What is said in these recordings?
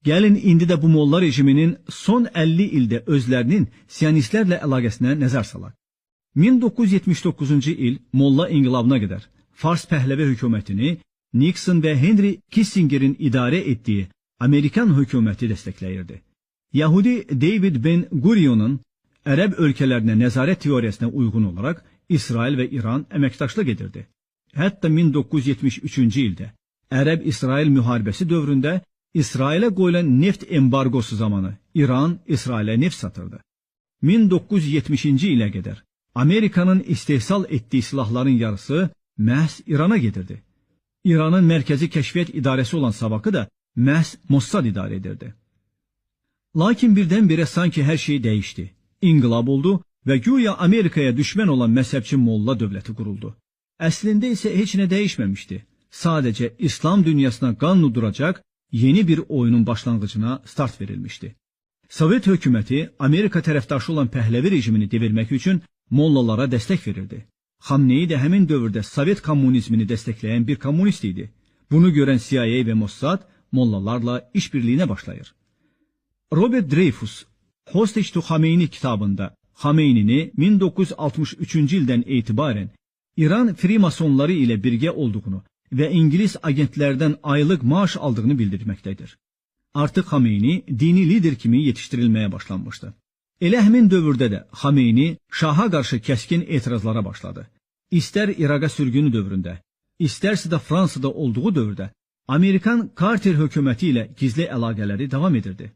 Gəlin indi də bu molla rejiminin son 50 ildə özlərinin siyonistlərlə əlaqəsinə nəzər salaq. 1979-cu il molla inqilabına qədər Fars Pəhləvi hökumətini Nixon və Henry Kissinger'in idarə etdiyi Amerikan hökuməti dəstəkləyirdi. Yahudi David Ben Gurion'un Ərəb ölkələrinə nəzarət teoriyasına uyğun olaraq İsrail və İran əməkdaşlıq edirdi. Hətta 1973-cü ildə Ərəb-İsrail müharibəsi dövründə İsrailə qoyulan neft embargosu zamanı İran İsrailə neft satırdı. 1970-ci ilə qədər Amerikanın istehsal etdiyi silahların yarısı məhz İrana gedirdi. İranın mərkəzi kəşfiyyat idarəsi olan Savakı da məhz Mossad idarə edirdi. Lakin birdən-birə sanki hər şey dəyişdi. İnqilab oldu və güya Amerikaya düşmən olan məzhəbçi molla dövləti quruldu. Əslində isə heç nə dəyişməmişdi. Sadəcə İslam dünyasına qan nuduracaq yeni bir oyunun başlanğıcına start verilmişdi. Sovet hökuməti Amerika tərəfdaşı olan Pəhləvi rejimini devirmək üçün mollalara dəstək verirdi. Xamneyi də həmin dövrdə Sovet kommunizmini dəstəkləyən bir kommunist idi. Bunu görən CIA və Mossad mollalarla işbirliyinə başlayır. Robert Dreyfus, Hostage to Xameyni kitabında Xameynini 1963-cü ildən etibarən İran Freemasonları ilə birgə olduğunu və İngilis agentlərdən aylıq maaş aldığını bildirməkdədir. Artıq Xameyni dini lider kimi yetişdirilməyə başlanmışdı. Elə həmin dövrdə də Xameyni şaha qarşı kəskin etirazlara başladı. İstər İraqa sürgünü dövründə, istərsə də Fransada olduğu dövrdə Amerikan Carter hökuməti ilə gizli əlaqələri davam edirdi.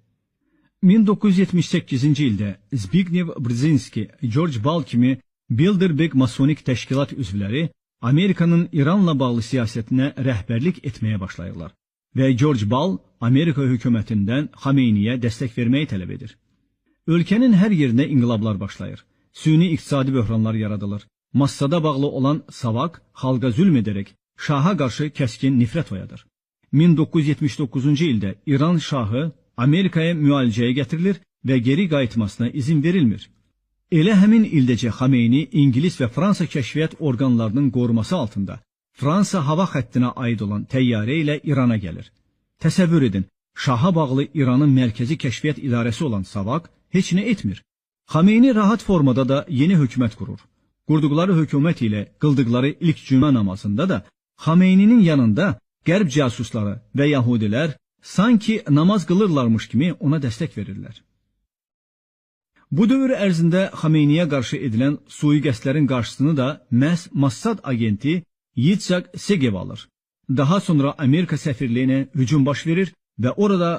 1978-ci ildə Zbigniew Brzezinski, George Ball kimi Bilderberg masonik təşkilat üzvləri Amerikanın İranla bağlı siyasətinə rəhbərlik etməyə başlayırlar və George Ball Amerika hökumətindən Xameyniyə dəstək verməyi tələb edir. Ölkənin hər yerində inqilablar başlayır, süni iqtisadi böhranlar yaradılır. Massada bağlı olan Savak xalqa zülm edərək şaha qarşı kəskin nifrət oyadır. 1979-cu ildə İran şahı Amerikaya müalicəyə gətirilir və geri qayıtmasına izin verilmir. Elə həmin ildəcə Xameyni İngilis və Fransa kəşfiyyat orqanlarının qoruması altında Fransa hava xəttinə aid olan təyyarə ilə İrana gəlir. Təsəvvür edin, şaha bağlı İranın mərkəzi kəşfiyyat idarəsi olan Savak heç nə etmir. Xameyni rahat formada da yeni hökumət qurur. Qurduqları hökumət ilə qıldıqları ilk cümə namazında da Xameyninin yanında qərb casusları və yahudilər sanki namaz qılırlarmış kimi ona dəstək verirlər. Bu dövr ərzində Xameyniyə qarşı edilən sui-qəsdlərin qarşısını da məhz Mossad agenti Yitzhak Segev alır. Daha sonra Amerika səfirliyinə hücum baş verir və orada